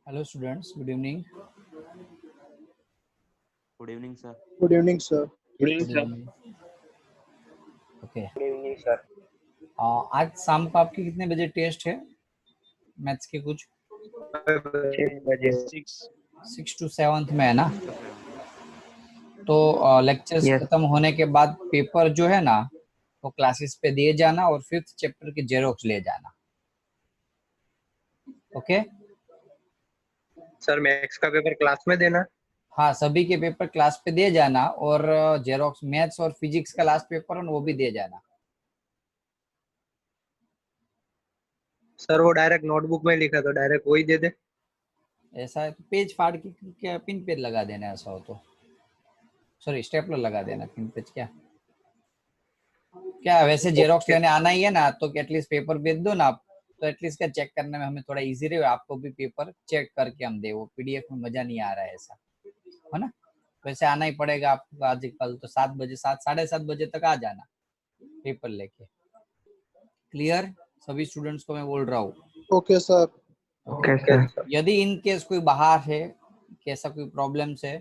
Hello students, good evening. Good evening, sir. Good evening, sir. Good evening. Okay good evening sir. आज शाम को आपके कितने बजे टेस्ट है मैथ्स के? कुछ 6 बजे। 6 to 7 में है ना? तो लेक्चर्स Yes. खत्म होने के बाद पेपर जो है ना वो क्लासेस पे दिए जाना और 5th चैप्टर की जेरोक्स ले जाना। ओके सर मैथ्स का पेपर क्लास में देना? हाँ, सभी के पेपर क्लास पे दे जाना और जेरोक्स मैथ्स और फिजिक्स का लास्ट पेपर है वो भी दे जाना। सर वो डायरेक्ट नोटबुक में लिखा तो डायरेक्ट वही दे दे। ऐसा है तो पेज फाड़ के पिन पेज लगा देना, ऐसा हो तो। सॉरी, स्टेपलर लगा देना, पिन पेज क्या। क्या वैसे जेरोक्स ओके लेने आना ही है ना, तो एटलीस्ट पेपर भेज दो ना आप, तो एटलीस्ट क्या चेक करने में हमें थोड़ा इजी रहे, आपको भी पेपर चेक करके हम दे। वो पीडीएफ में मजा नहीं आ रहा है ऐसा, है ना। वैसे आना ही पड़ेगा आपको आज कल तो 7 बजे, 7 साढ़े 7 बजे तक आ जाना पेपर लेके। क्लियर, सभी स्टूडेंट्स को मैं बोल रहा हूँ। Okay sir. Okay, sir. यदि इन केस कोई बाहर है, कैसा कोई प्रॉब्लम्स है,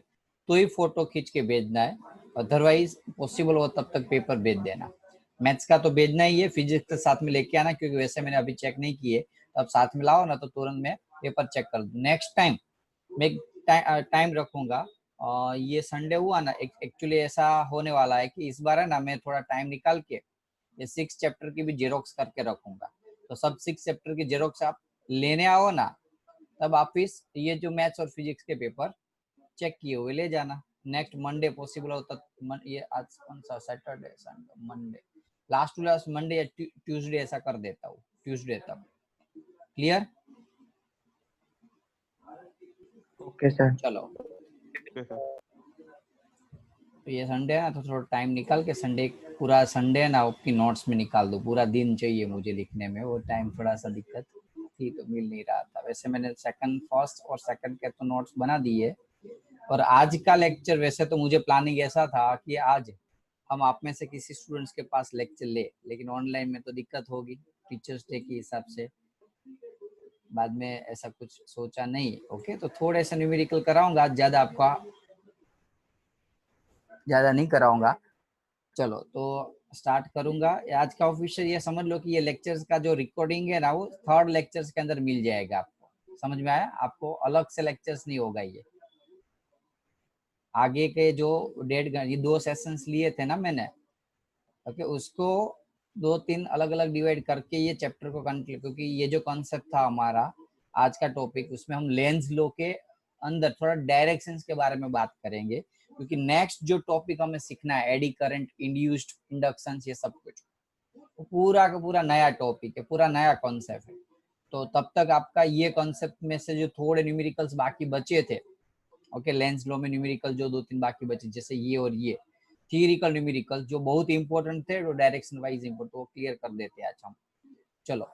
तो ही फोटो खींच के भेजना है, अदरवाइज पॉसिबल हो तब तक पेपर भेज देना। मैथ्स का तो भेजना ही है, फिजिक्स के साथ में लेके आना, क्योंकि वैसे मैंने अभी चेक नहीं किए, तो अब साथ में लाओ ना तो तुरंत मैं पेपर चेक कर दूँ। नेक्स्ट टाइम मैं टाइम रखूंगा। ये संडे हुआ ना, एक्चुअली ऐसा होने वाला है कि इस बार है ना मैं थोड़ा टाइम निकाल के ये 6 चैप्टर की भी जेरोक्स करके रखूंगा। तो सब 6 चैप्टर की जेरोक्स आप लेने आओ ना, तब आप इस ये जो मैथ्स और फिजिक्स के पेपर चेक किए हुए ले जाना। नेक्स्ट मंडे पॉसिबल हो तब, ये आज कौन सा, Saturday Sunday Monday, last to last Monday या ट्यूसडे ऐसा कर देता हूँ, ट्यूसडे तक। Clear, okay sir. चलो। तो ये संडे है ना, तो थोड़ा टाइम निकाल के संडे, पूरा संडे ना आपकी नोट्स में निकाल दो। पूरा दिन चाहिए मुझे लिखने में, वो टाइम थोड़ा सा दिक्कत थी तो मिल नहीं रहा था। वैसे मैंने सेकंड, फर्स्ट और सेकंड के तो नोट्स बना दिए। और आज का लेक्चर वैसे तो मुझे प्लानिंग ऐसा था कि आज हम आप में से किसी स्टूडेंट्स के पास लेक्चर ले, लेकिन ऑनलाइन में तो दिक्कत होगी टीचर्स डे के हिसाब से। बाद में ऐसा कुछ सोचा नहीं। ओके, तो थोड़े से न्यूमेरिकल कराऊंगा आज, ज्यादा आपका ज्यादा नहीं कराऊंगा। चलो तो स्टार्ट करूंगा। आज का ऑफिशियल ये समझ लो कि ये लेक्चर्स का जो रिकॉर्डिंग है ना, वो थर्ड लेक्चर्स के अंदर मिल जाएगा आपको। समझ में आया? आपको अलग से लेक्चर्स नहीं होगा ये। आगे के जो 1.5 घंटे, ये 2 सेशंस लिए थे ना मैंने, ओके, उसको 2-3 अलग अलग डिवाइड करके ये चैप्टर को कंप्लीट, क्योंकि ये जो कॉन्सेप्ट था हमारा आज का टॉपिक, उसमें हम लेंस लो के अंदर थोड़ा डायरेक्शंस के बारे में बात करेंगे। क्योंकि नेक्स्ट जो टॉपिक हमें सीखना है, एडी करंट, इंड्यूस्ड इंडक्शन, ये सब कुछ पूरा का पूरा नया टॉपिक है, पूरा नया कॉन्सेप्ट है। तो तब तक आपका ये कॉन्सेप्ट में से जो थोड़े न्यूमेरिकल्स बाकी बचे थे, ओके, लेंस लो में न्यूमेरिकल जो 2-3 बाकी बचे, जैसे ये और ये थियरिकल न्यूमेरिकल जो बहुत इंपॉर्टेंट थे, वो डायरेक्शन वाइज इंपॉर्टेंट, वो क्लियर कर देते हैं आज हम। चलो,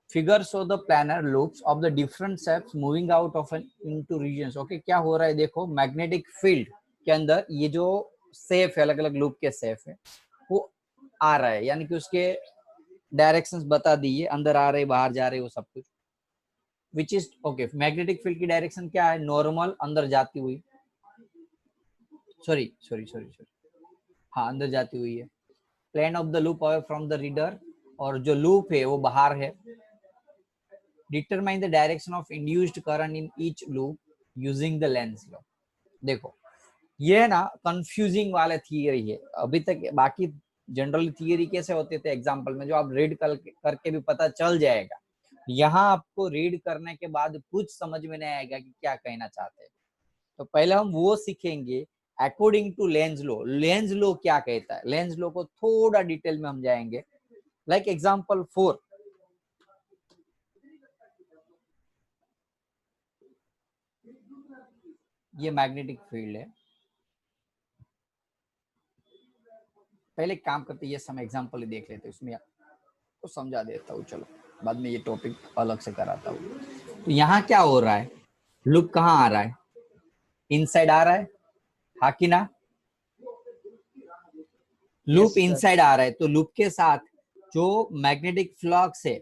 figure show the planar loops of the different shapes moving out of an into regions. Okay, क्या हो रहा है देखो, मैग्नेटिक फील्ड के अंदर ये जो शेप है, अलग अलग लूप के शेप है, वो आ रहा है, यानी कि उसके डायरेक्शंस बता दिए, अंदर आ रहे बाहर जा रहे वो सब कुछ। Which is okay, magnetic field की डायरेक्शन क्या है, नॉर्मल अंदर जाती हुई, सॉरी सॉरी सॉरी सॉरी, हाँ अंदर जाती हुई है। Plane of the loop away from the reader, और जो लूप है वो बाहर है। Determine the direction of induced current in each loop using the Lenz law. देखो ये ना कंफ्यूजिंग वाला थियरी है अभी तक। बाकी जनरल थियरी कैसे होते थे एग्जांपल में, जो आप रीड करके भी पता चल जाएगा। यहाँ आपको रीड करने के बाद कुछ समझ में नहीं आएगा कि क्या कहना चाहते हैं। तो पहले हम वो सीखेंगे according to Lenz law. Lenz law क्या कहता है, लेंस लो को थोड़ा डिटेल में हम जाएंगे। लाइक एग्जांपल 4, ये मैग्नेटिक फील्ड है। पहले काम करते ये सम एग्जांपल ही देख लेते, उसमें आपको समझा देता हूँ। चलो, बाद में ये टॉपिक अलग से कराता हूँ। तो यहाँ क्या हो रहा है, लूप कहाँ आ रहा है, इनसाइड आ रहा है, हाँ कि ना। लूप इनसाइड आ रहा है, तो लूप के साथ जो मैग्नेटिक फ्लक्स है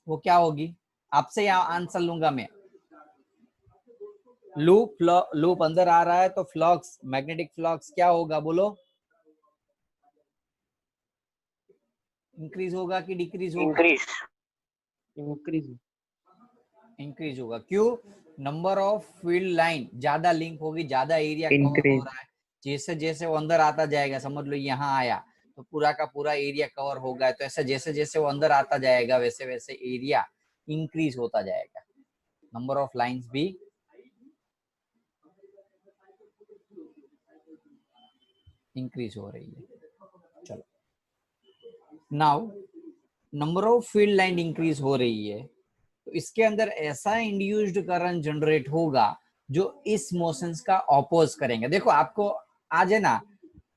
वो क्या होगी, आपसे यहाँ आंसर लूंगा मैं। लूप अंदर आ रहा है तो फ्लक्स, मैग्नेटिक फ्लक्स क्या होगा बोलो, इंक्रीज होगा कि डिक्रीज होगा? इंक्रीज। इंक्रीज होगा। क्यों? नंबर ऑफ फील्ड लाइन ज्यादा लिंक होगी, ज्यादा एरिया कवर हो इंक्रीज। रहा है। जैसे जैसे वो अंदर आता जाएगा, समझ लो यहाँ आया तो पूरा का पूरा एरिया कवर होगा। तो ऐसे जैसे जैसे वो अंदर आता जाएगा, वैसे वैसे एरिया इंक्रीज होता जाएगा। नंबर ऑफ लाइंस भी इंक्रीज हो रही है। चलो, now number of field line increase हो रही है, तो इसके अंदर ऐसा इंड्यूस्ड करंट जनरेट होगा जो इस मोशंस का ऑपोज करेंगे। देखो आपको आज है ना,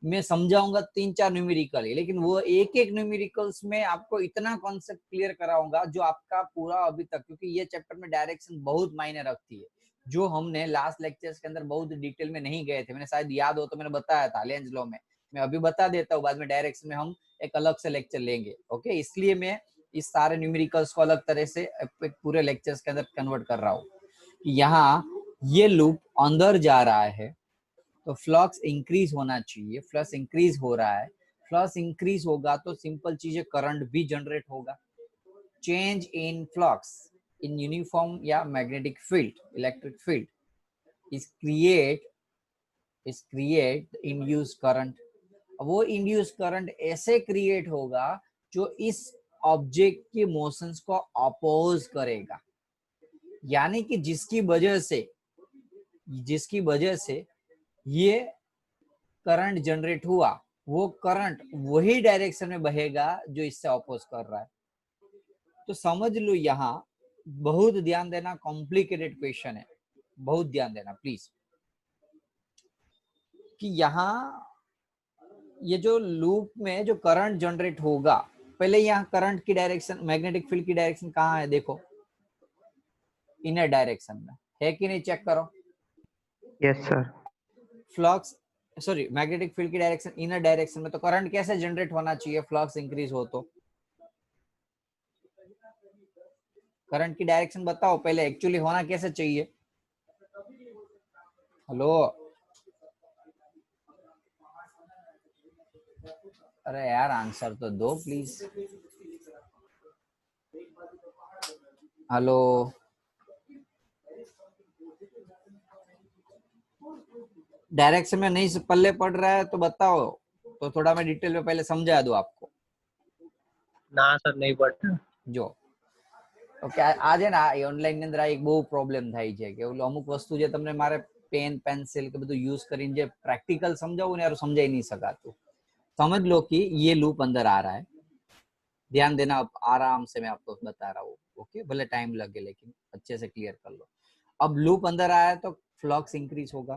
मैं समझाऊंगा 3-4 न्यूमेरिकल, लेकिन वो एक एक न्यूमेरिकल्स में आपको इतना कॉन्सेप्ट क्लियर कराऊंगा जो आपका पूरा अभी तक, क्योंकि ये चैप्टर में डायरेक्शन बहुत मायने रखती है, जो हमने लास्ट लेक्चर्स के अंदर बहुत डिटेल में नहीं गए थे। मैंने शायद याद हो तो मैंने बताया था लेंज लॉ में, मैं अभी बता देता हूँ, बाद में डायरेक्शन में हम एक अलग से लेक्चर लेंगे। ओके, इसलिए मैं इस सारे न्यूमेरिकल्स को अलग तरह से एक पूरे लेक्चर्स के अंदर कन्वर्ट कर रहा हूँ। यहाँ ये लूप अंदर जा रहा है तो फ्लक्स इंक्रीज होना चाहिए, फ्लक्स इंक्रीज हो रहा है, फ्लक्स इंक्रीज होगा तो सिंपल चीज है, करंट भी जनरेट होगा। Change in flux in uniform या magnetic field, electric field is create induce current. वो इंड्यूस करंट ऐसे क्रिएट होगा जो इस ऑब्जेक्ट के मोशंस को अपोज करेगा, यानी कि जिसकी वजह से ये करंट जनरेट हुआ, वो करंट वही डायरेक्शन में बहेगा जो इससे अपोज कर रहा है। तो समझ लो, यहाँ बहुत ध्यान देना, कॉम्प्लिकेटेड क्वेश्चन है, बहुत ध्यान देना प्लीज, कि यहाँ ये जो लूप में जो करंट जनरेट होगा, पहले यहाँ करंट की डायरेक्शन, मैग्नेटिक फील्ड की डायरेक्शन कहाँ है, देखो इनर डायरेक्शन में है कि नहीं, चेक करो। Yes sir. Flux, sorry, magnetic field की डायरेक्शन इनर डायरेक्शन में, तो करंट कैसे जनरेट होना चाहिए, फ्लक्स इंक्रीज हो तो। करंट की डायरेक्शन बताओ पहले, एक्चुअली होना कैसे चाहिए। हेलो, अरे यार आंसर तो दो प्लीज। हेलो, डायरेक्शन में नहीं पल्ले पड़ रहा है तो बताओ, तो थोड़ा मैं डिटेल में पहले समझा दूं आपको। ના સર નહીં પડતા. જો ઓકે, આજે ને ઓનલાઈન ની અંદર એક બહુ પ્રોબ્લેમ થાય છે કે ઓલું અમુક વસ્તુ જે તમને મારે પેન पेंसिल के બધું यूज કરીને જે प्रैक्टिकल समझाऊं ने यार समझाई नहीं सकाતું। समझ लो कि ये लूप अंदर आ रहा है, ध्यान देना, आराम से मैं आपको बता रहा हूँ। ओके, भले टाइम लगे लेकिन अच्छे से क्लियर कर लो। अब लूप अंदर आया तो फ्लक्स इंक्रीज होगा,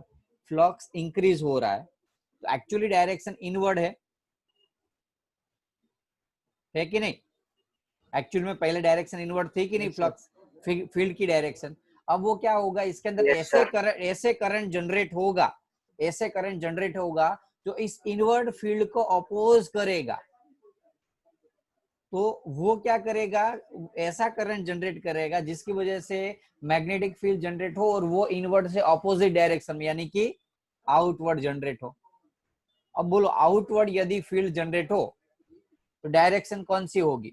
फ्लक्स इंक्रीज हो रहा है तो एक्चुअली डायरेक्शन इनवर्ड है कि नहीं। एक्चुअल में पहले डायरेक्शन इनवर्ड थी कि नहीं, फ्लक्स फील्ड की डायरेक्शन। अब वो क्या होगा, इसके अंदर ऐसे करंट जनरेट होगा, ऐसे करंट जनरेट होगा जो इस इनवर्ड फील्ड को अपोज करेगा। तो वो क्या करेगा, ऐसा करंट जनरेट करेगा जिसकी वजह से मैग्नेटिक फील्ड जनरेट हो और वो इनवर्ड से अपोजिट डायरेक्शन में, यानी कि आउटवर्ड जनरेट हो। अब बोलो, आउटवर्ड यदि फील्ड जनरेट हो तो डायरेक्शन कौन सी होगी,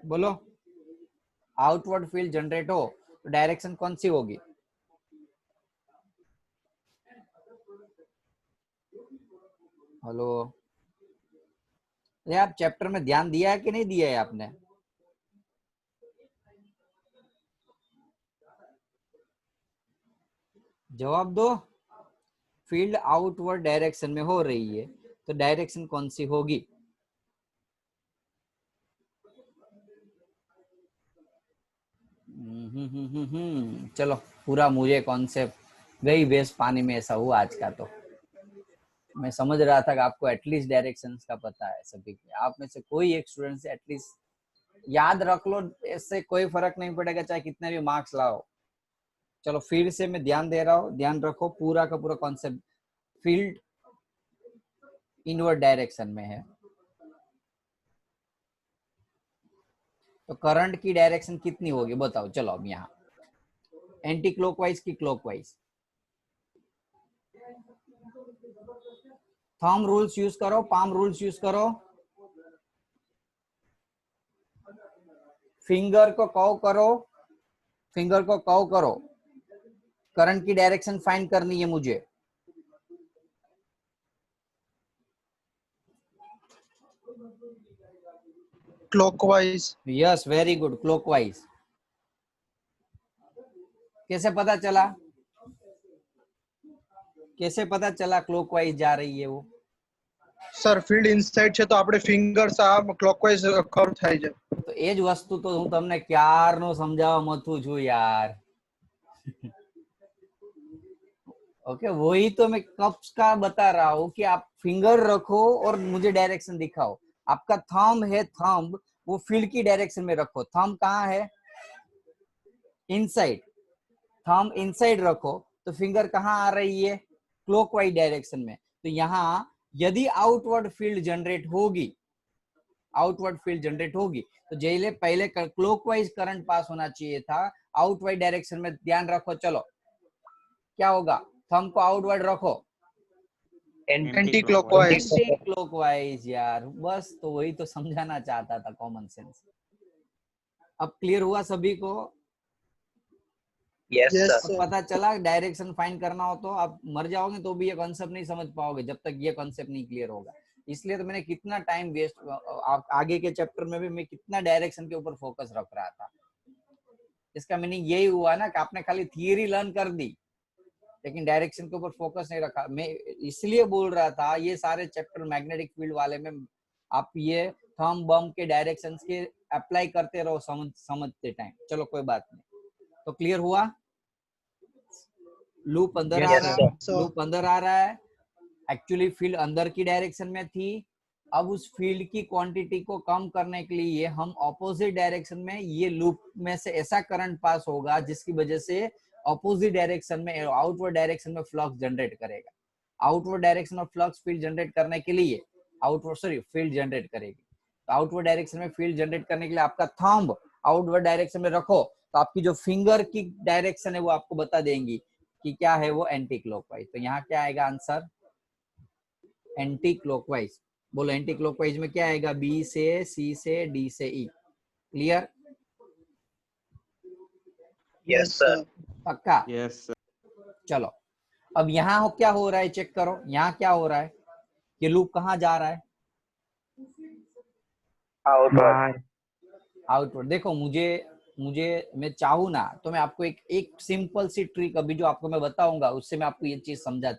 बोलो। आउटवर्ड फील्ड जनरेट हो तो डायरेक्शन कौन सी होगी। हेलो, ये आप चैप्टर में ध्यान दिया है कि नहीं दिया है आपने। जवाब दो। फील्ड आउटवर्ड डायरेक्शन में हो रही है तो डायरेक्शन कौन सी होगी। चलो, पूरा मुझे कॉन्सेप्ट गई बेस पानी में, ऐसा हुआ आज का। तो मैं समझ रहा था कि आपको एटलीस्ट डायरेक्शंस का पता है सभी के, आप में से कोई एक स्टूडेंट से एटलीस्ट याद रख लो, इससे कोई फर्क नहीं पड़ेगा चाहे कितने भी मार्क्स लाओ। चलो फिर से मैं ध्यान दे रहा हूँ, ध्यान रखो, पूरा का पूरा कॉन्सेप्ट फील्ड इनवर्ड डायरेक्शन में है तो करंट की डायरेक्शन कितनी होगी बताओ। चलो अब यहाँ एंटी क्लॉकवाइज की क्लॉकवाइज, थंब रूल्स यूज करो, पाम रूल्स यूज करो, फिंगर को कर्व करो, फिंगर को कर्व करो, करंट की डायरेक्शन फाइंड करनी है मुझे। Clockwise. Yes, very good, clockwise. कैसे पता चला? कैसे पता चला क्लॉकवाइज जा रही है वो? સર ફિલ્ડ ઇનસાઇડ છે તો આપણે ફિંગર્સ આ ક્લોકવાઇઝ કર્વ થાય છે. તો એ જ વસ્તુ તો હું તમને ક્યારનો સમજાવવા મથું છું યાર. ओके वही तो मैं कब का बता रहा हूँ कि आप फिंगर रखो और मुझे डायरेक्शन दिखाओ. आपका थंब है, थंब वो फील्ड की डायरेक्शन में रखो. थंब कहाँ है? इनसाइड. थंब इनसाइड रखो तो फिंगर कहाँ आ रही है? क्लॉकवाइज डायरेक्शन में. तो यहाँ यदि आउटवर्ड फील्ड जनरेट होगी, आउटवर्ड फील्ड जनरेट होगी तो जैसे पहले क्लॉकवाइज करंट पास होना चाहिए था, आउटवर्ड डायरेक्शन में ध्यान रखो. चलो क्या होगा? थंब को आउटवर्ड रखो, એન્ટી ક્લોકવાઇઝ. Anti clockwise. यार बस तो वही तो समझाना चाहता था, कॉमन सेंस. अब क्लियर हुआ सभी को? યસ अब સર. पता चला डायरेक्शन फाइंड करना हो तो आप मर जाओगे तो भी ये कॉन्सेप्ट नहीं समझ पाओगे जब तक ये कॉन्सेप्ट नहीं क्लियर होगा. इसलिए तो मैंने कितना टाइम वेस्ट, आगे के चैप्टर में भी मैं कितना डायरेक्शन के ऊपर फोकस रख रहा था. इसका मीनिंग यही हुआ ना कि आपने खाली थियरी लर्न कर दी लेकिन डायरेक्शन के ऊपर फोकस नहीं रखा. मैं इसलिए बोल रहा था ये सारे चैप्टर मैग्नेटिक फील्ड वाले में आप ये थंब बम के डायरेक्शंस के अप्लाई करते रहो समझते टाइम. चलो कोई बात नहीं. तो क्लियर हुआ? लूप अंदर आ रहा है, लूप अंदर आ रहा है. एक्चुअली फील्ड अंदर की डायरेक्शन में थी. अब उस फील्ड की क्वांटिटी को कम करने के लिए हम ऑपोजिट डायरेक्शन में ये लूप में से ऐसा करंट पास होगा जिसकी वजह से ऑपोजिट डायरेक्शन में, आउटवर्ड डायरेक्शन में फ्लक्स जनरेट करेगा. आउटवर्ड डायरेक्शन में फ्लक्स फील्ड जनरेट करने के लिए फील्ड जनरेट करेगी. तो आउटवर्ड डायरेक्शन में फील्ड जनरेट करने के लिए आपका थंब आउटवर्ड डायरेक्शन में रखो तो आपकी जो फिंगर की डायरेक्शन है वो आपको बता देंगी कि क्या है वो एंटी क्लॉकवाइज. तो यहाँ क्या आएगा आंसर? Anti clockwise. बोलो एंटी क्लॉकवाइज में क्या आएगा? बी से, सी से, डी से ई. क्लियर? Yes sir. पक्का? Yes sir. चलो अब यहाँ क्या हो रहा है चेक करो. यहाँ क्या हो रहा है? ये लूप कहाँ जा रहा है? આઉટવર્ડ. आउटवर्ड. देखो मुझे मैं चाहूँ ना तो मैं आपको एक सिंपल सी ट्रिक अभी जो आपको मैं बताऊंगा उससे मैं आपको ये चीज समझा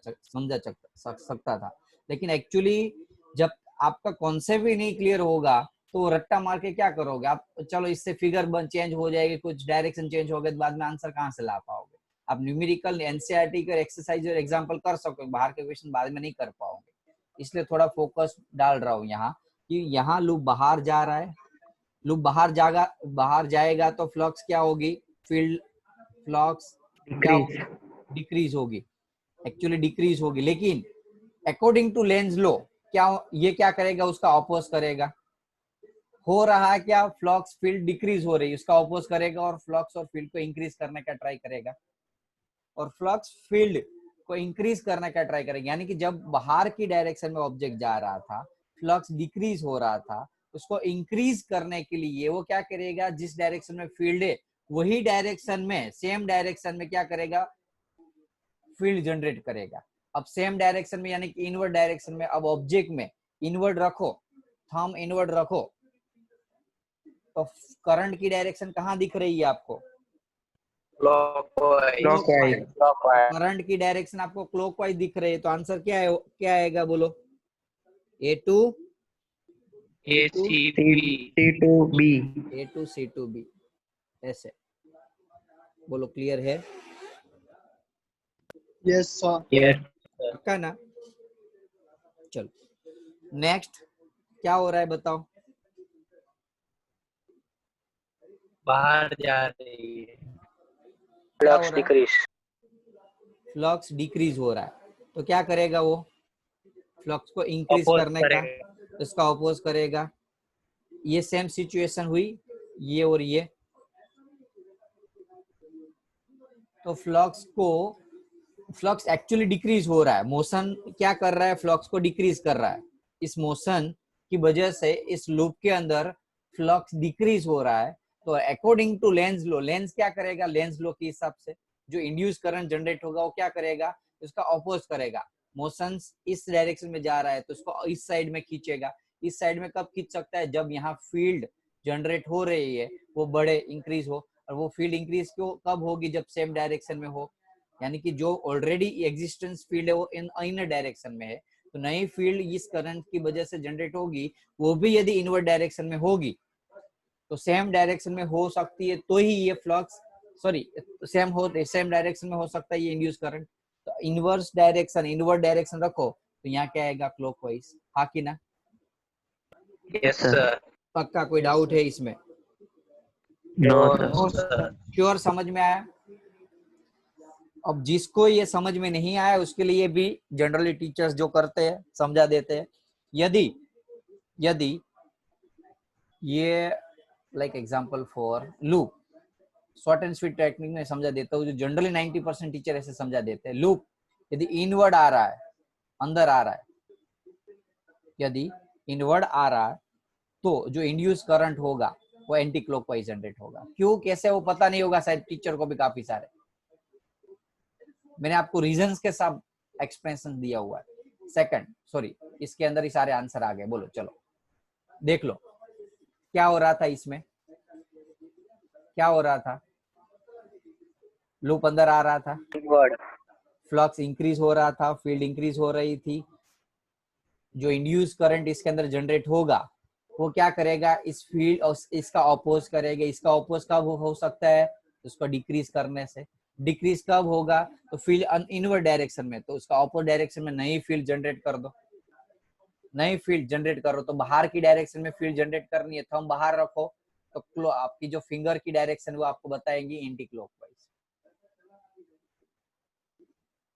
सकता था. लेकिन एक्चुअली जब आपका कॉन्सेप्ट ही नहीं क्लियर होगा तो रट्टा मार के क्या करोगे आप? चलो इससे फिगर चेंज हो जाएगी, कुछ डायरेक्शन चेंज हो गए तो बाद में आंसर कहाँ से ला पाओगे? आप न्यूमेरिकल एनसीईआरटी का एक्सरसाइज और एग्जांपल कर सकोगे, बाहर के क्वेश्चन बाद में नहीं कर पाओगे. इसलिए थोड़ा फोकस डाल रहा हूँ यहाँ कि यहाँ लूप बाहर जा रहा है. लूप बाहर जाएगा तो फ्लक्स क्या होगी? फील्ड फ्लक्स डिक्रीज होगी. एक्चुअली डिक्रीज होगी. लेकिन अकॉर्डिंग टू लेंज लॉ ये क्या करेगा? उसका ऑपोज करेगा. हो रहा है क्या? फ्लक्स फील्ड डिक्रीज हो रही है, उसका ऑपोज करेगा और फ्लक्स और फील्ड को इंक्रीज करने का ट्राई करेगा. और फ्लक्स फील्ड को इंक्रीज करने का ट्राई करेगा. यानी कि जब बाहर की डायरेक्शन में ऑब्जेक्ट जा रहा था, फ्लक्स डिक्रीज हो रहा था, उसको इंक्रीज करने के लिए वो क्या करेगा? जिस डायरेक्शन में फील्ड है वही डायरेक्शन में, सेम डायरेक्शन में क्या करेगा? फील्ड जनरेट करेगा. अब सेम डायरेक्शन में यानी कि इनवर्ड डायरेक्शन में. अब ऑब्जेक्ट में इनवर्ड रखो, थंब इनवर्ड रखो तो करंट की डायरेक्शन कहाँ दिख रही है आपको? ક્લોકવાઇઝ. करंट की डायरेक्शन आपको क्लॉकवाइज दिख रही है. तो आंसर क्या है? क्या आएगा बोलो? A2 C2B. A2 C2B ऐसे. बोलो क्लियर है? Yes sir. યસ. पक्का ना? चलो नेक्स्ट क्या हो रहा है बताओ? बाहर जा रही है. Flux decrease. फ्लक्स डिक्रीज हो रहा है तो क्या करेगा वो? फ्लक्स को इंक्रीज करने का इसका ऑपोज करेगा. ये सेम सिचुएशन हुई ये और ये. तो फ्लक्स एक्चुअली डिक्रीज हो रहा है. मोशन क्या कर रहा है? फ्लक्स को डिक्रीज कर रहा है. इस मोशन की वजह से इस लूप के अंदर फ्लक्स डिक्रीज हो रहा है. तो according to Lenz law, Lenz क्या करेगा? लेंज लॉ के हिसाब से जो इंड्यूस करंट जनरेट होगा वो क्या करेगा? उसका ऑपोज करेगा. मोशन इस डायरेक्शन में जा रहा है तो उसको इस साइड में खींचेगा. इस साइड में कब खींच सकता है? जब यहाँ फील्ड जनरेट हो रही है वो बढ़े, इंक्रीज हो, और वो फील्ड इंक्रीज क्यों कब होगी, जब सेम डायरेक्शन में हो, यानी कि जो ऑलरेडी एग्जिस्टेंस फील्ड है वो इन डायरेक्शन में है, तो नई फील्ड इस करंट की वजह से जनरेट होगी, वो भी यदि इनवर्ट डायरेक्शन में होगी, तो सेम डायरेक्शन में हो सकती है, तो ही ये फ्लक्स सेम डायरेक्शन में हो सकता है ये इंड्यूस करंट। तो इनवर्ट डायरेक्शन रखो, तो यहाँ क्या आएगा, क्लॉकवाइज, हाँ कि ना? Yes sir. पक्का कोई डाउट है इसमें? No sir. श्योर, समझ में आया? अब जिसको ये समझ में नहीं आया उसके लिए भी जनरली टीचर्स जो करते हैं समझा देते हैं। यदि ये like example for loop, short and sweet technique में समझा देता हूँ, जो जनरली 90% टीचर ऐसे समझा देते हैं। लूप यदि इनवर्ड आ रहा है, अंदर आ रहा है, यदि इनवर्ड आ रहा है, तो जो इंड्यूस करंट होगा वो एंटी क्लॉकवाइज जनरेट होगा। क्यों, कैसे, वो पता नहीं होगा शायद टीचर को भी काफी सारे। मैंने आपको रीजंस के साथ एक्सप्लेनेशन दिया हुआ है। सेकंड, सॉरी, इसके अंदर ही सारे आंसर आ गए। बोलो, चलो देख लो क्या हो रहा था इसमें, क्या हो रहा था। लूप अंदर आ रहा था, फ्लक्स इंक्रीज हो रहा था, फील्ड इंक्रीज हो रही थी। जो इंड्यूस करंट इसके अंदर जनरेट होगा वो क्या करेगा, इस फील्ड और इसका अपोज करेगा। इसका अपोज कब हो सकता है, उसको डिक्रीज करने से। डिक्रीज कब होगा, तो फील्ड इनवर्ड डायरेक्शन में, तो उसका अपोज डायरेक्शन में नई फील्ड जनरेट कर दो। नई फील्ड जनरेट करो तो बाहर की डायरेक्शन में फील्ड जनरेट करनी है, थंब बाहर रखो, तो आपकी जो फिंगर की डायरेक्शन वो आपको बताएंगी एंटी क्लॉकवाइज।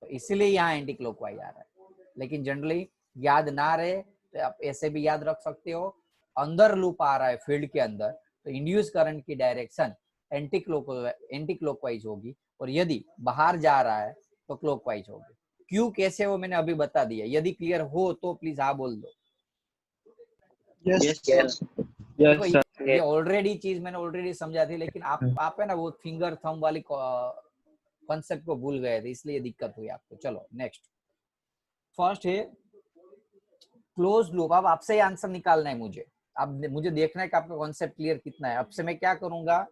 तो इसीलिए यहाँ एंटी क्लॉकवाइज आ रहा है। लेकिन जनरली याद ना रहे तो आप ऐसे भी याद रख सकते हो, अंदर लूप आ रहा है फील्ड के अंदर, तो इंड्यूस करंट की डायरेक्शन एंटी क्लॉकवाइज होगी, और यदि बाहर जा रहा है तो क्लॉकवाइज होगी। क्यों, कैसे, वो मैंने अभी बता दिया। यदि क्लियर हो तो प्लीज हाँ बोल दो। यस देखो ये ऑलरेडी चीज मैंने ऑलरेडी समझा थी, लेकिन आप है ना वो फिंगर थंब वाली कॉन्सेप्ट को भूल गए थे, इसलिए दिक्कत हुई आपको। चलो नेक्स्ट, फर्स्ट है क्लोज लूप। अब आपसे ही आंसर निकालना है मुझे। अब मुझे देखना है कि आपका कॉन्सेप्ट क्लियर कितना है। अब से मैं क्या करूंगा,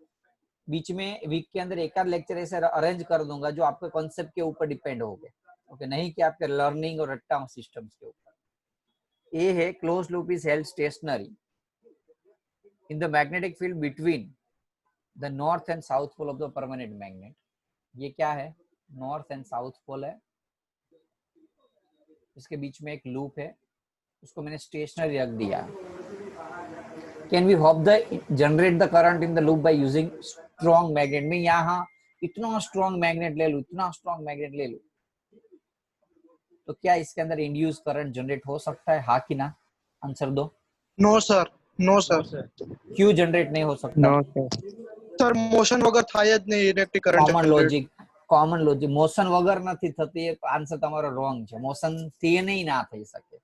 बीच में वीक के अंदर एक आध लेक्चर ऐसे अरेंज कर दूंगा जो आपके कॉन्सेप्ट के ऊपर डिपेंड होंगे, ओके, नहीं कि आपके लर्निंग और रट्टा सिस्टम्स के ऊपर। ए है close loop is held stationary in the magnetic field between the north and south pole of the permanent magnet। ये क्या है, नॉर्थ एंड साउथ पोल है, इसके बीच में एक लूप है, उसको मैंने स्टेशनरी रख दिया। Can we hope the generate the current in the loop by using strong magnet. में यहाँ इतना स्ट्रॉन्ग मैग्नेट ले लूं, इतना स्ट्रॉन्ग मैग्नेट ले लूं, तो क्या इसके अंदर इंड्यूस करंट जनरेट हो सकता है, हाँ कि ना? आंसर दो। No sir, no sir. क्यों जनरेट नहीं हो सकता? No sir. સર મોશન વગર થાય જ નહીં electric current generate. Common logic motion વગર નથી થતી, એ આન્સર તમારો રોંગ છે। મોશન થી નહીં ના થઈ શકે।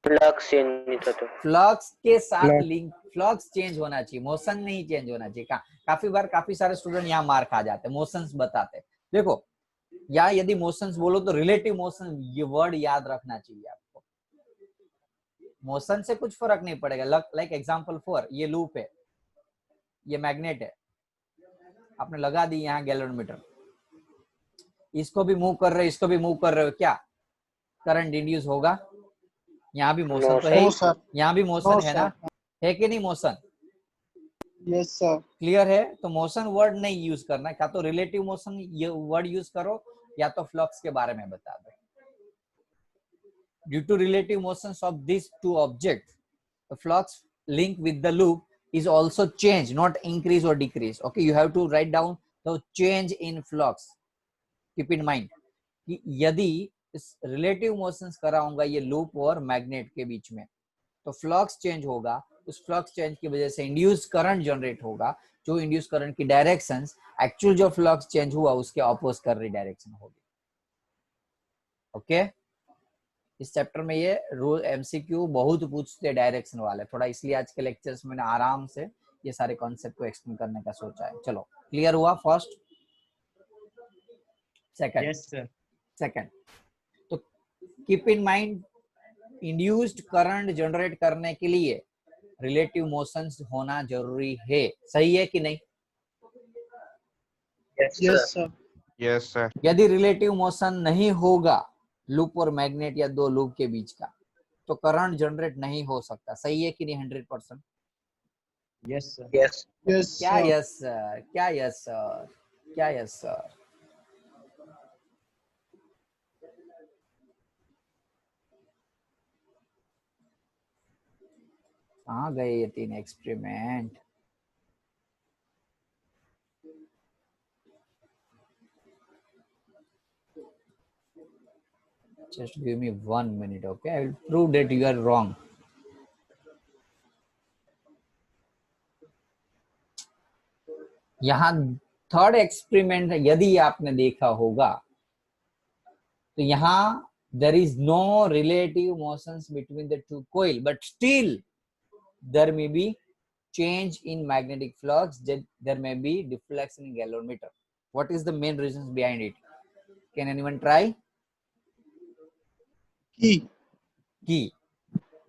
फ्लक्स चेंज नहीं थतो। फ्लक्स के साथ लिंक, फ्लक्स चेंज होना चाहिए, मोशन नहीं चेंज होना चाहिए। काफी बार काफी सारे स्टूडेंट यहाँ मार खा जाते हैं, मोशंस बताते। देखो या यदि मोशंस बोलो तो रिलेटिव मोशन, ये वर्ड याद रखना चाहिए आपको। मोशन से कुछ फर्क नहीं पड़ेगा। लाइक एग्जांपल फॉर, ये लूप है, ये मैग्नेट है, आपने लगा दी यहाँ गैल्वेनोमीटर, इसको भी मूव कर रहे हो, इसको भी मूव कर रहे हो, क्या करंट इंड्यूस होगा? यहाँ भी मोशन तो है ही, यहाँ भी मोशन है ना, है कि नहीं मोशन? Yes sir. क्लियर है? तो मोशन वर्ड नहीं यूज करना, क्या तो रिलेटिव मोशन ये वर्ड यूज करो, या तो फ्लक्स के बारे में बता दो। Due to relative motions of this two object, the flux link with the loop is also change, not increase or decrease। okay, you have to write down the change in flux। keep in mind कि यदि इस relative motions कराऊंगा ये loop और magnet के बीच में, तो flux change होगा। उस फ्लक्स चेंज की वजह से इंड्यूस करंट जनरेट होगा। जो इंड्यूस करंट की डायरेक्शंस एक्चुअल जो फ्लक्स चेंज हुआ उसके अपोज कर रही डायरेक्शन होगी। ओके, इस चैप्टर में ये रूल एमसीक्यू बहुत पूछते हैं डायरेक्शन वाले, थोड़ा इसलिए आज के लेक्चर्स में मैंने आराम से ये सारे कॉन्सेप्ट को एक्सप्लेन करने का सोचा है। चलो क्लियर हुआ? First, second. Yes sir. Second, तो keep in mind induced current generate करने के लिए रिलेटिव मोशंस होना जरूरी है, सही है कि नहीं? Yes, yes sir. Sir. Yes sir. यदि रिलेटिव मोशन नहीं होगा लूप और मैग्नेट या दो लूप के बीच का, तो करंट जनरेट नहीं हो सकता, सही है कि नहीं? 100%। Yes, sir. Yes. यस क्या सर। यस सर, क्या यस सर, क्या यस सर। कहाँ गए ये 3 experiment? Just give me 1 minute, okay? I will prove that you are wrong. यहाँ थर्ड एक्सपेरिमेंट यदि आपने देखा होगा तो यहाँ there is no relative motions between the two coil, but still there may be change in magnetic flux, there may be deflection in galvanometer. What is the main reasons behind it? Can anyone try? Key.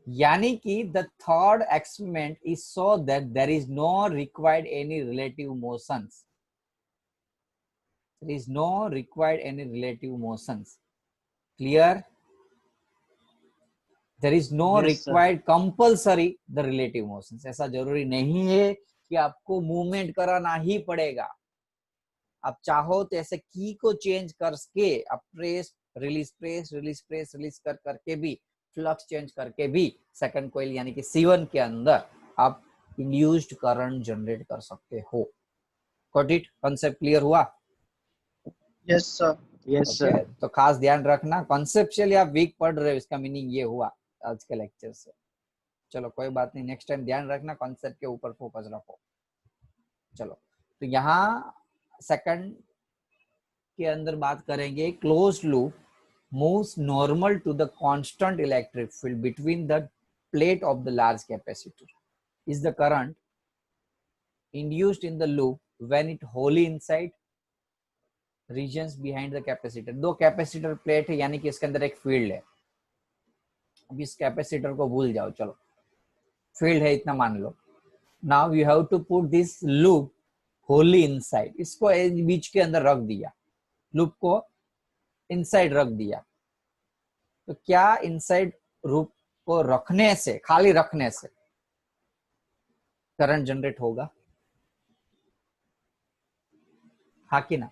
यानी कि the third experiment is so that there is no required any relative motions. There is no required any relative motions. Clear? There is no Yes, required compulsory the relative motions. ऐसा जरूरी नहीं है कि आपको movement कराना ही पड़ेगा। आप चाहो तो ऐसे की को चेंज करके आप प्रेस रिलीज कर करके भी फ्लक्स चेंज करके भी सेकंड कॉइल यानी कि C1 के अंदर आप इंड्यूस्ड करंट जनरेट कर सकते हो। Got it? कांसेप्ट क्लियर हुआ? Yes sir. Yes, okay, sir. तो खास ध्यान रखना, कॉन्सेप्चुअली आप वीक पढ़ रहे हो, इसका मीनिंग ये हुआ आज के लेक्चर से। चलो कोई बात नहीं, नेक्स्ट टाइम ध्यान रखना, कॉन्सेप्ट के ऊपर फोकस रखो। चलो, तो यहाँ सेकंड के अंदर बात करेंगे, closed loop moves normal to the constant electric field between the plate of the large capacitor. Is the current induced in the loop when it wholly inside regions behind the capacitor? दो capacitor plate है यानी कि इसके अंदर एक field है। अब इस कैपेसिटर को भूल जाओ, चलो फील्ड है इतना मान लो। Now you have to put this loop wholly inside, इसको बीच के अंदर रख दिया, लूप को इनसाइड रख दिया, तो क्या इनसाइड लूप को रखने से, खाली रखने से करंट जनरेट होगा? हाँ कि ना?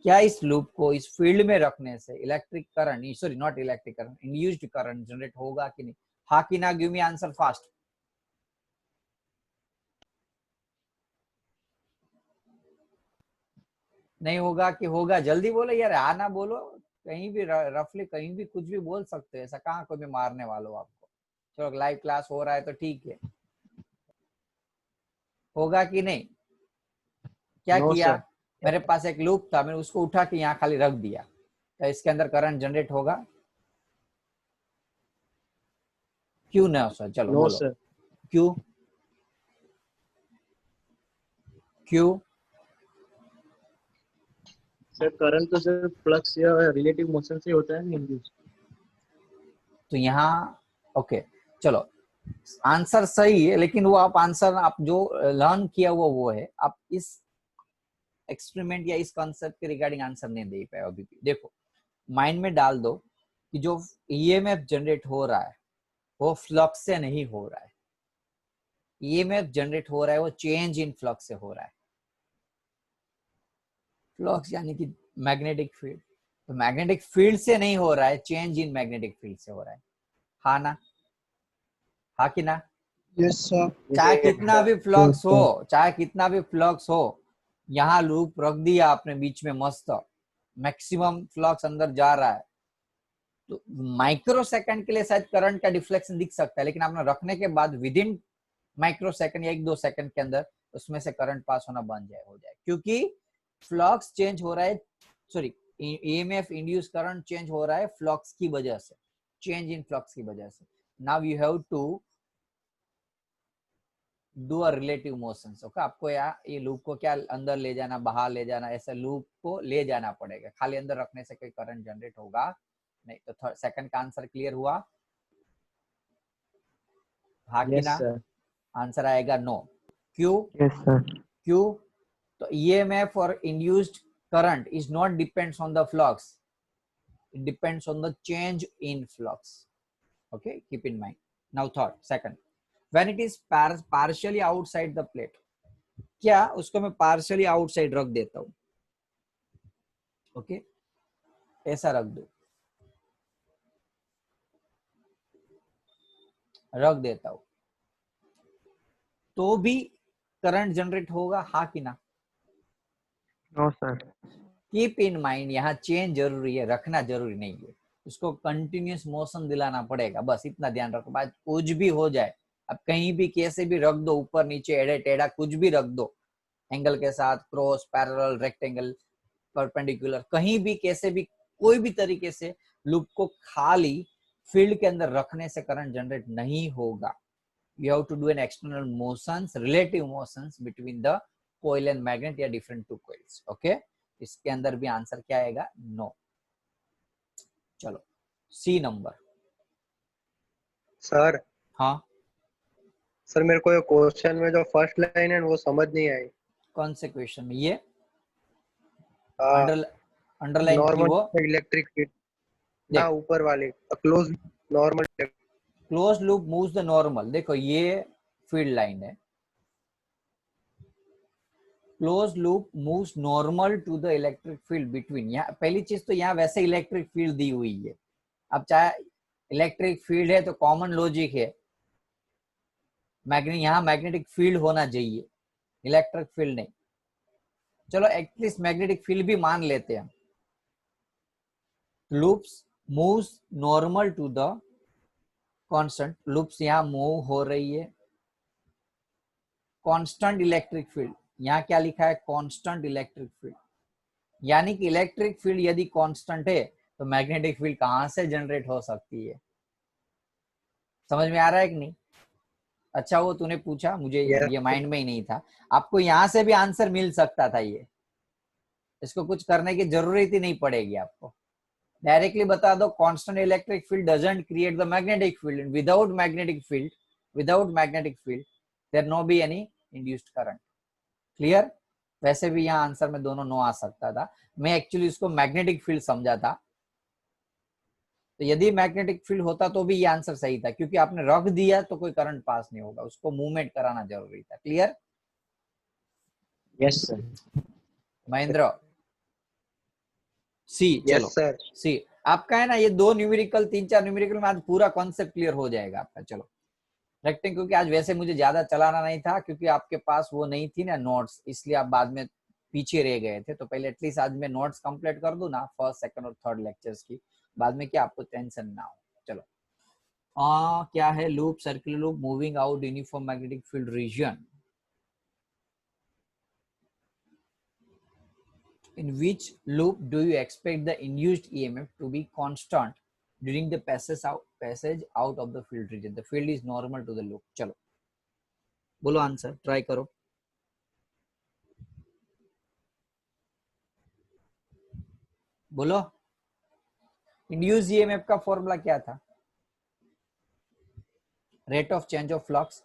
क्या इस लूप को इस फील्ड में रखने से electric current, sorry not electric current, induced current generate होगा कि नहीं? हाँ कि ना? Give me answer fast. नहीं होगा कि होगा? जल्दी बोलो यार, आना बोलो, कहीं भी रफली कहीं भी कुछ भी बोल सकते हो, ऐसा कहाँ कोई भी मारने वालों आपको। चलो लाइव क्लास हो रहा है तो ठीक है, होगा कि नहीं? क्या No, किया? sir. मेरे पास एक लूप था, मैंने उसको उठा के यहाँ खाली रख दिया, तो इसके अंदर करंट जनरेट होगा? क्यों ना सर? चलो No, बोलो sir. क्यों? क्यों? सर करंट तो सिर्फ फ्लक्स या रिलेटिव मोशन से होता है ना। तो यहाँ ओके, चलो आंसर सही है, लेकिन वो आप आंसर आप जो लर्न किया हुआ वो है, आप इस एक्सपेरिमेंट या इस कॉन्सेप्ट के रिगार्डिंग आंसर नहीं दे पाए अभी भी। देखो माइंड में डाल दो कि जो ईएमएफ जनरेट हो रहा है वो फ्लक्स से नहीं हो रहा है, ईएमएफ जनरेट हो रहा है वो चेंज इन फ्लक्स से हो रहा है। फ्लक्स यानी कि मैग्नेटिक फील्ड, तो मैग्नेटिक फील्ड से नहीं हो रहा है, चेंज इन मैग्नेटिक फील्ड से हो रहा है। हाँ ना? हाँ कि ना? Yes sir. चाहे कितना भी फ्लक्स हो, चाहे कितना भी फ्लक्स हो, यहाँ लूप रख दिया आपने बीच में मस्त, मैक्सिमम फ्लक्स अंदर जा रहा है, तो माइक्रो सेकंड के लिए शायद करंट का डिफ्लेक्शन दिख सकता है, लेकिन आपने रखने के बाद विद इन माइक्रो सेकंड या 1-2 सेकंड के अंदर उसमें से करंट पास होना बंद हो जाए, क्योंकि फ्लक्स चेंज हो रहा है, sorry EMF induce current change हो रहा है फ्लक्स की वजह से, चेंज इन फ्लक्स की वजह से। Now you have to do a relative motions. Okay, आपको ये लूप को क्या अंदर ले जाना, बाहर ले जाना, ऐसे लूप को ले जाना पड़ेगा, खाली अंदर रखने से कोई करंट जनरेट होगा नहीं। तो सेकंड का आंसर क्लियर हुआ? हाँ कि यस ना? सर। आंसर आएगा नो। क्यों? Yes, sir. क्यों? तो EMF or induced current is not depends on the flux. It depends on the change in flux. Okay, keep in mind. Now third, second, when it is partially outside the plate, क्या उसको मैं partially outside रख देता हूँ, okay, ऐसा रख दो, रख देता हूँ, तो भी करंट जनरेट होगा, हाँ कि ना? No, sir. Keep in mind, यहाँ चेंज जरूरी है, रखना जरूरी नहीं है, उसको कंटिन्यूस मोशन दिलाना पड़ेगा, बस इतना ध्यान रखो। बाद कुछ भी हो जाए, अब कहीं भी कैसे भी रख दो, ऊपर नीचे एड़े टेढ़ा कुछ भी रख दो, एंगल के साथ, क्रॉस, पैरेलल, रेक्टेंगल, परपेंडिकुलर, कहीं भी कैसे भी कोई भी तरीके से लूप को खाली फील्ड के अंदर रखने से करंट जनरेट नहीं होगा। You have to do an external motions, relative motions between the coil and magnet या डिफरेंट टू कोइल्स। ओके, इसके अंदर भी आंसर क्या आएगा? नो। चलो सी नंबर। सर हाँ, सर मेरे को ये क्वेश्चन में जो फर्स्ट लाइन है वो समझ नहीं आई। कौन से क्वेश्चन में? ये अंडरलाइन की नॉर्मल वो इलेक्ट्रिक फील्ड ना, ऊपर वाली close normal. Close loop moves the normal. देखो ये फील्ड लाइन है, close loop moves normal to the electric field between. यहाँ पहली चीज तो यहाँ वैसे इलेक्ट्रिक फील्ड दी हुई है, अब चाहे इलेक्ट्रिक फील्ड है तो कॉमन लॉजिक है मैग्नेट, यहाँ मैग्नेटिक फील्ड होना चाहिए, इलेक्ट्रिक फील्ड नहीं। चलो एटलीस्ट मैग्नेटिक फील्ड भी मान लेते हैं। Loops moves normal to the constant, loops यहाँ मूव हो रही है, कांस्टेंट इलेक्ट्रिक फील्ड, यहाँ क्या लिखा है? कांस्टेंट इलेक्ट्रिक फील्ड, यानी कि इलेक्ट्रिक फील्ड यदि कांस्टेंट है तो मैग्नेटिक फील्ड कहां से जनरेट हो सकती है? समझ में आ रहा है कि नहीं? अच्छा वो तूने पूछा, मुझे ये माइंड में ही नहीं था। आपको यहाँ से भी आंसर मिल सकता था, ये इसको कुछ करने की जरूरत ही नहीं पड़ेगी आपको, डायरेक्टली बता दो constant electric field doesn't create the magnetic field, without magnetic field there no be any induced current. Clear? वैसे भी यहाँ आंसर में दोनों नो आ सकता था, मैं एक्चुअली इसको मैग्नेटिक फील्ड समझा था, तो यदि मैग्नेटिक फील्ड होता तो भी ये आंसर सही था, क्योंकि आपने रख दिया तो कोई करंट पास नहीं होगा, उसको मूवमेंट कराना जरूरी था। Clear? Yes sir. Mahendra C. चलो सर सी आपका है ना, ये 2 न्यूमेरिकल 3-4 न्यूमेरिकल में आज पूरा कॉन्सेप्ट क्लियर हो जाएगा आपका। चलो रेक्टेंगल, क्योंकि आज वैसे मुझे ज्यादा चलाना नहीं था, क्योंकि आपके पास वो नहीं थी ना नोट्स, इसलिए आप बाद में पीछे रह गए थे, तो पहले एटलीस्ट आज मैं नोट्स कंप्लीट कर दूं ना फर्स्ट, सेकंड और थर्ड लेक्चर्स की, बाद में क्या आपको टेंशन ना हो। चलो क्या है? Loop, circular loop moving out uniform magnetic field region, in which loop do you expect the induced EMF to be constant during the passage out of the field region? The field is normal to the loop. चलो बोलो answer, try करो। बोलो induce EMF का formula क्या था? Rate of change of flux.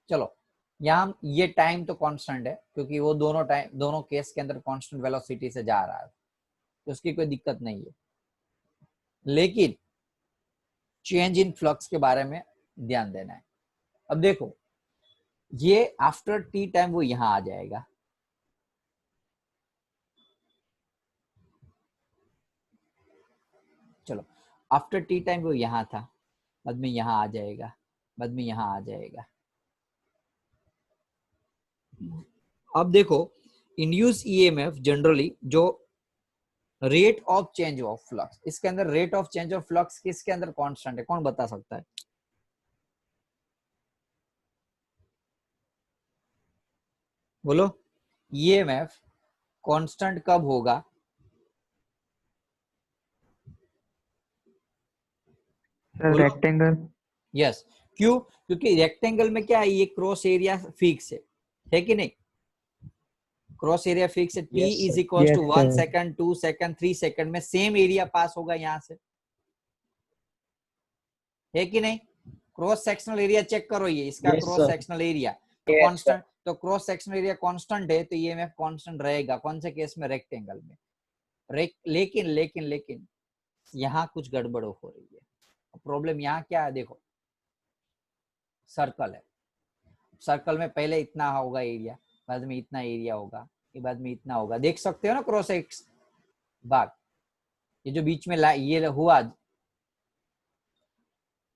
चलो यहाँ ये टाइम तो कांस्टेंट है, क्योंकि वो दोनों केस के अंदर कांस्टेंट वेलोसिटी से जा रहा है, तो उसकी कोई दिक्कत नहीं है, लेकिन चेंज इन फ्लक्स के बारे में ध्यान देना है। अब देखो ये आफ्टर टी टाइम वो यहां आ जाएगा, चलो आफ्टर टी टाइम वो यहां था, बाद में यहां आ जाएगा, बाद में यहां आ जाएगा। अब देखो इंड्यूस ईएमएफ जनरली जो rate of change of flux, इसके अंदर rate of change of flux किसके अंदर कांस्टेंट है? कौन बता सकता है? बोलो ईएमएफ कांस्टेंट कब होगा? रेक्टेंगल। यस। क्यों? क्योंकि रेक्टेंगल में क्या है, ये क्रॉस एरिया फिक्स है कि नहीं? क्रॉस एरिया फिक्स है, T is equal to 1 second, 2 second, 3 second में सेम एरिया पास होगा यहां से, है कि नहीं? क्रॉस सेक्शनल एरिया चेक करो, ये इसका Yes, cross sir. Sectional area तो Yes, कांस्टेंट, तो क्रॉस सेक्शनल एरिया कांस्टेंट है तो ईएमएफ कांस्टेंट रहेगा। कौन से केस में? रेक्टेंगल में। लेकिन लेकिन लेकिन यहाँ कुछ गड़बड़ हो रही है। प्रॉब्लम यहाँ क्या है? देखो सर्कल है, सर्कल में पहले इतना होगा एरिया, बाद में इतना एरिया होगा, ये बाद में इतना होगा। देख सकते हो ना क्रॉस एक्स भाग, ये जो बीच में ये हुआ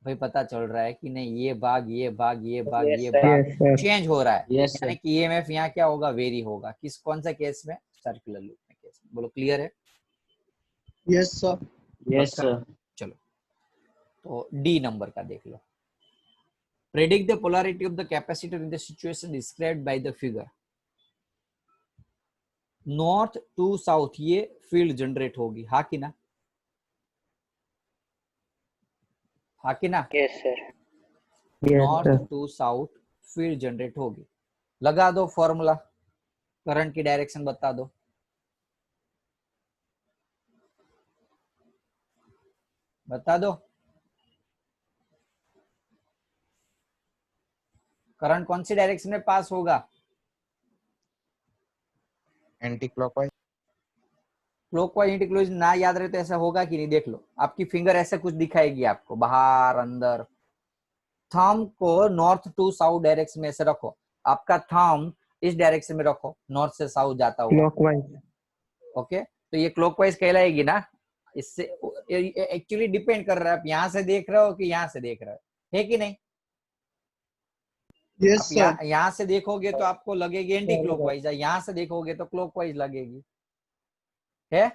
भाई, पता चल रहा है कि नहीं, ये भाग ये भाग ये भाग Yes, ये sir. भाग Yes, sir. चेंज हो रहा है। Yes, sir. यानी कि ईएमएफ यहाँ क्या होगा? वेरी होगा। किस कौन सा केस में? सर्कुलर लूप में केस में। बोलो क्लियर है? Yes sir. Yes, sir. चलो तो डी नंबर का देख लो। Predict the polarity of the capacitor in the situation described by the figure. North to south ये फील्ड जनरेट होगी, हाँ कि ना? हाँ कि ना? Yes, sir. Yes, north sir. To south field generate होगी। लगा दो फॉर्मूला, करंट की डायरेक्शन बता दो। बता दो करंट कौन सी डायरेक्शन में पास होगा? Anti clockwise. Clockwise anti clockwise ना याद रहे तो ऐसा होगा कि नहीं? देख लो, आपकी फिंगर ऐसे कुछ दिखाएगी आपको, बाहर अंदर। थंब को नॉर्थ टू साउथ डायरेक्शन में ऐसे रखो, आपका थंब इस डायरेक्शन में रखो, नॉर्थ से साउथ जाता हुआ। Clockwise. ओके, तो ये क्लॉकवाइज कहलाएगी ना। इससे एक्चुअली डिपेंड कर रहा है आप यहाँ से देख रहे हो कि यहाँ से देख रहे हो, है कि नहीं? यस आप सर। यहाँ से देखोगे तो आपको लगेगी एंटी क्लॉकवाइज, यहाँ से देखोगे तो क्लॉकवाइज लगेगी, है?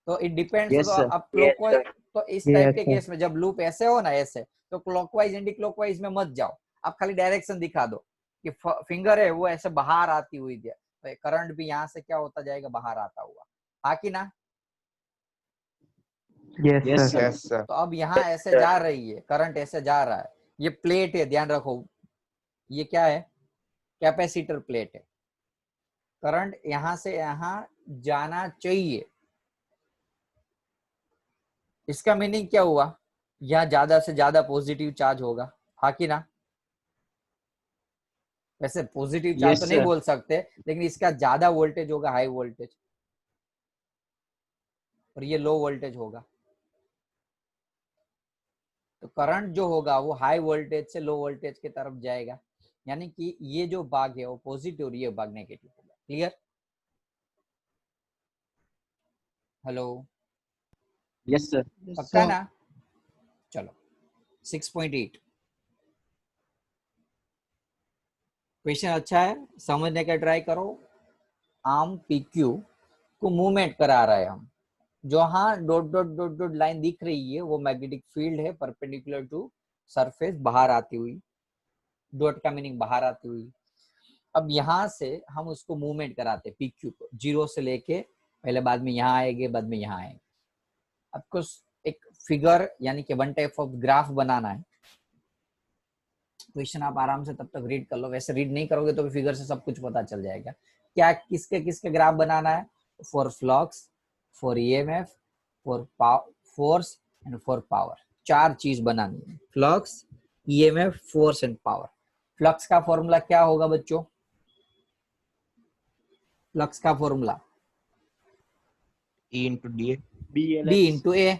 तो इट डिपेंड्स। Yes, तो sir. अब क्लॉकवाइज, तो इस टाइप Yes, के sir. केस में जब लूप ऐसे हो ना, ऐसे, तो क्लॉकवाइज एंटी क्लॉकवाइज में मत जाओ, आप खाली डायरेक्शन दिखा दो कि फिंगर है वो ऐसे बाहर आती हुई है, तो करंट भी यहाँ से क्या होता जाएगा? बाहर आता हुआ, हाँ कि ना? Yes, Yes, sir. sir. Yes sir. तो अब यहाँ ऐसे जा रही है, करंट ऐसे जा रहा है, ये प्लेट है, ध्यान रखो, ये क्या है? कैपेसिटर प्लेट है। करंट यहाँ से यहाँ जाना चाहिए, इसका मीनिंग क्या हुआ? यहाँ ज्यादा से ज्यादा पॉजिटिव चार्ज होगा, हाँ कि ना? वैसे पॉजिटिव चार्ज Yes, तो नहीं sir. बोल सकते, लेकिन इसका ज्यादा वोल्टेज होगा, हाई वोल्टेज, और ये लो वोल्टेज होगा। तो करंट जो होगा वो हाई वोल्टेज से लो वोल्टेज की तरफ जाएगा, यानी कि ये जो भाग है वो पॉजिटिव और ये भाग नेगेटिव होगा। क्लियर? Hello, Yes, sir. पक्का ना? चलो 6.8 क्वेश्चन अच्छा है, समझने का ट्राई करो। आर्म पीक्यू को मूवमेंट करा रहा है हम, जो हाँ dot dot dot dot line दिख रही है वो मैग्नेटिक फील्ड है परपेंडिकुलर टू सरफेस, बाहर आती हुई। डॉट का मीनिंग बाहर आती हुई। अब यहाँ से हम उसको मूवमेंट कराते हैं पीक्यू को, जीरो से लेके पहले, बाद में यहाँ आएंगे, बाद में यहाँ आएंगे। आपको एक फिगर यानी कि वन टाइप ऑफ ग्राफ बनाना है। क्वेश्चन आप आराम से तब तक रीड कर लो, वैसे रीड नहीं करोगे तो फिगर से सब कुछ पता चल जाएगा। क्या किसके किसके ग्राफ बनाना है? For flux, for EMF, for force and for power. चार चीज बनानी है, flux, EMF, force and power. Flux का फॉर्मूला क्या होगा बच्चों? फ्लक्स का formula E into D A. B into A,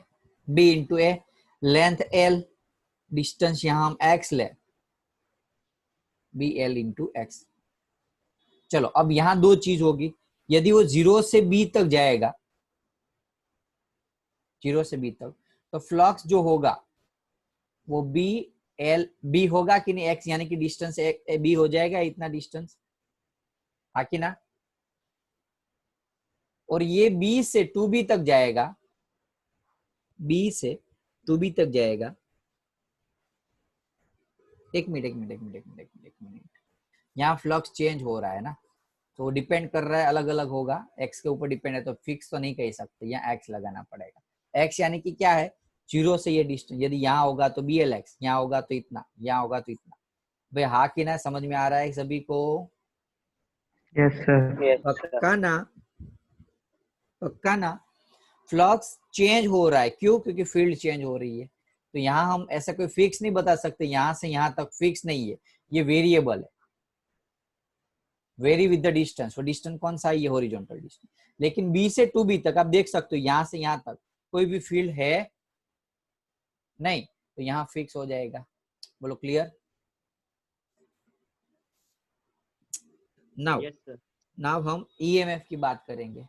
B into A, length L, distance यहां हम एक्स ले, बी एल इंटू एक्स। चलो अब यहां दो चीज होगी, यदि वो जीरो से बी तक जाएगा, जीरो से बी तक, तो फ्लक्स जो होगा वो बी एल बी होगा कि नहीं? एक्स यानी कि डिस्टेंस बी हो जाएगा, इतना डिस्टेंस, हाँ कि ना? और ये बी से टू बी तक जाएगा, बी से टू बी तक जाएगा। एक मिनट, यहाँ फ्लक्स चेंज हो रहा है ना, तो डिपेंड कर रहा है, अलग अलग होगा, एक्स के ऊपर डिपेंड है, तो फिक्स तो नहीं कह सकते, यहाँ एक्स लगाना पड़ेगा। एक्स यानी कि क्या है? जीरो से ये डिस्टेंस, यदि यहाँ होगा तो बी एल एक्स, यहाँ होगा तो इतना, यहाँ होगा तो इतना। भाई हाँ कि ना? समझ में आ रहा है सभी को? Yes, sir. पक्का ना? पक्का ना? फ्लक्स चेंज हो रहा है, क्यों? क्योंकि फील्ड चेंज हो रही है। तो यहाँ हम ऐसा कोई फिक्स नहीं बता सकते, यहाँ से यहाँ तक फिक्स नहीं है, ये वेरिएबल है, वेरी विद द डिस्टेंस। वो डिस्टेंस कौन सा है, ये हॉरिजॉन्टल डिस्टेंस। लेकिन बी से टू बी तक आप देख सकते हो, यहाँ से यहाँ तक कोई भी फील्ड है नहीं, तो यहाँ फिक्स हो जाएगा। बोलो clear? Now yes sir. Now हम ईएमएफ की बात करेंगे।